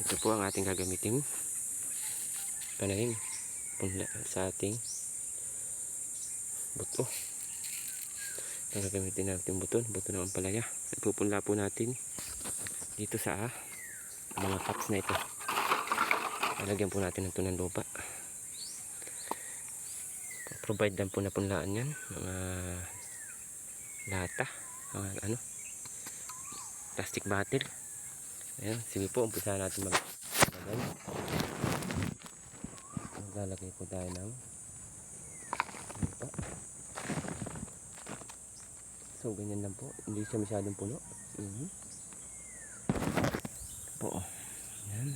Ito po ang ating gagamitin pananim sa ating buto. Ito gagamitin natin buto ng ampalaya. Ipupunla po natin dito sa mga cups na ito. Lalagyan po natin ito ng lupa. Provide lang po na punlaan yan, mga lata, plastic bottle. Ayan, sige po, umpisa natin maglagay. Maglalagay po tayo ng lupa. So, ganyan lang po. Hindi siya masyadong puno. Po. Ayan.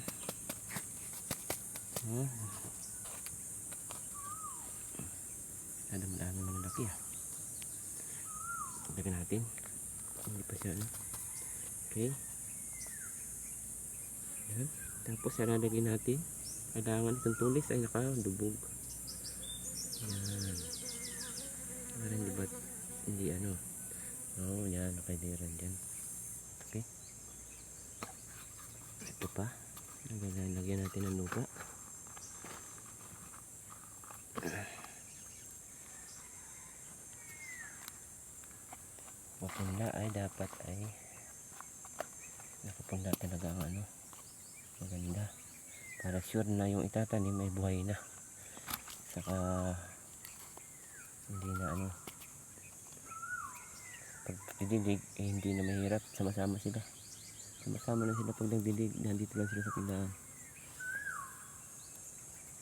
Madami malaki Lagyan natin. Hindi pa siya Okay. Ayan. Tapos lalagyan natin. Kailangan itong tulis ay nakadubog. Ayan. Para hindi ba hindi yan, nakaidiran dyan. Okay. Ito pa. Lagyan natin ng lupa. Mapunla ay dapat ay nakapunla talaga ang maganda. Para sure na yung itatanim ay buhay na. Saka hindi na pag didilig hindi na mahirap, sama-sama na sila pag nagdidig, nandito lang sila sa pinaan.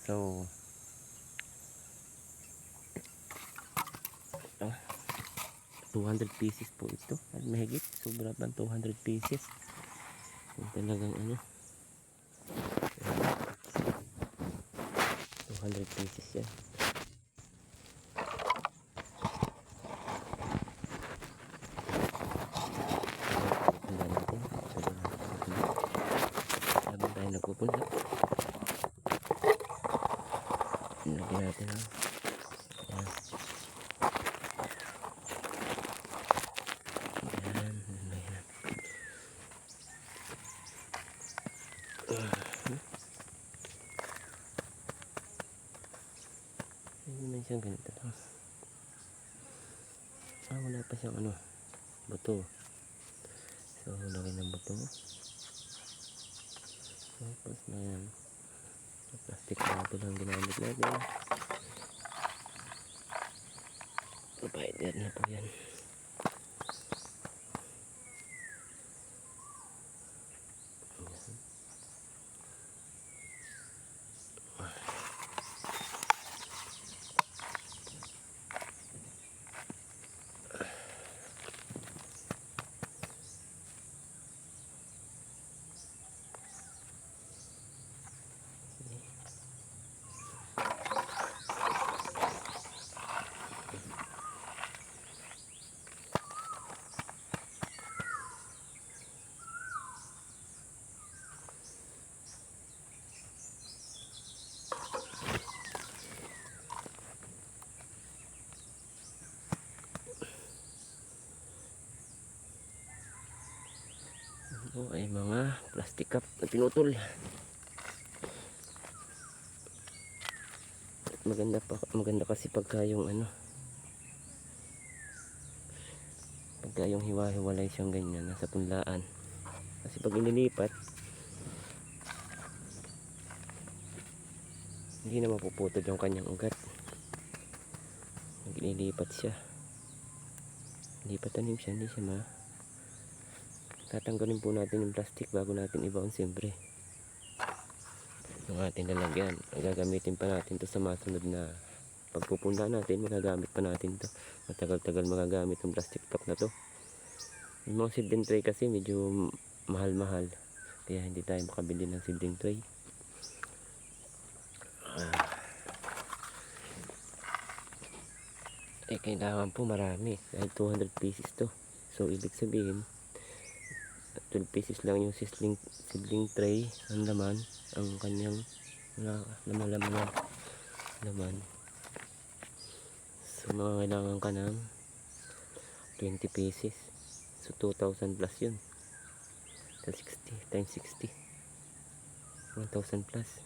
So 200 pieces po ito at mahigit, sobra pa 200 pieces kung talagang 200 pieces yan. Habang tayo nagpupunla, lagyan natin Hindi siyang ganito lang. Wala pa siyang buto. So, lagay ng buto. Tapos na yan. Plastic na ito lang ginamit natin. Provider na po yan. Ito ay mga plastic cup na pinutol. Maganda kasi pagka yung pagka yung hiwa-hiwalay siyang ganyan nasa punlaan. Kasi pag inilipat hindi na mapuputol yung kanyang ugat. Pag inilipat siya, hindi pa tanim siya, hindi siya tatanggalin po natin yung plastic bago natin ibaon siyempre. Yung ating lalagyan, gagamitin pa natin to sa masunod na pagpupunla natin, magagamit pa natin to. Matagal-tagal magagamit yung plastic cup na to. Yung mga seedling tray kasi medyo mahal-mahal, kaya hindi tayo makabili ng seedling tray. Kailangan po marami dahil 200 pieces to. So ibig sabihin 12 pieces lang yung seedling tray ang laman, ang kanyang laman. So mga kailangan ka ng 20 pieces. So 2,000 plus yun. 60 times 60. 1,000 plus.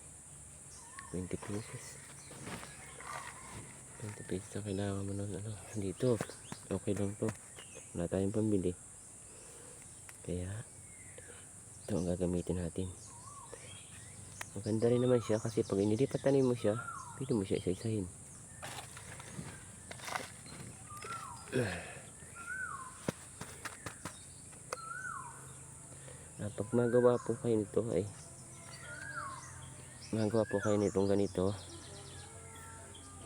20 pesos. 20 pesos ang kailangan mo nun, ano. Dito, okay lang to. Wala tayong pambili. Kaya, ito ang gagamitin natin. Maganda rin naman siya kasi pag inilipatanin mo siya, pwede mo siya isa-isahin. Pag magawa po kayo nito ay magawa po kayo nitong ganito,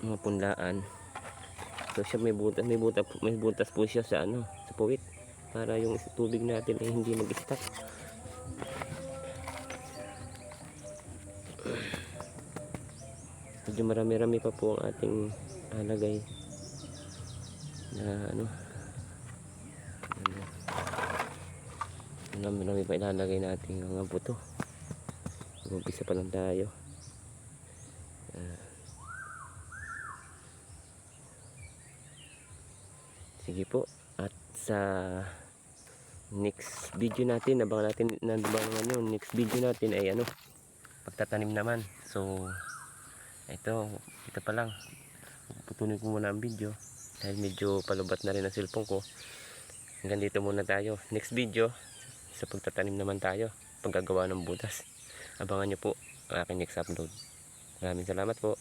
mga punlaan. So siya may butas po siya sa ano, sa puwit para yung tubig natin ay hindi mag-stuck. Medyo marami-rami pa po ang ating alagay na ano, marami pa ilalagay natin mga buto. Umpisa pa lang tayo. Sige po, at sa next video natin, abangan yung next video natin ay ano, pagtatanim naman. So ito pa lang, putulin ko muna ang video dahil medyo palubat na rin ang cellphone ko. Hanggang dito muna tayo. Next video, sa pagtatanim naman tayo, paggagawa ng butas. Abangan nyo po ang aking next upload. Maraming salamat po.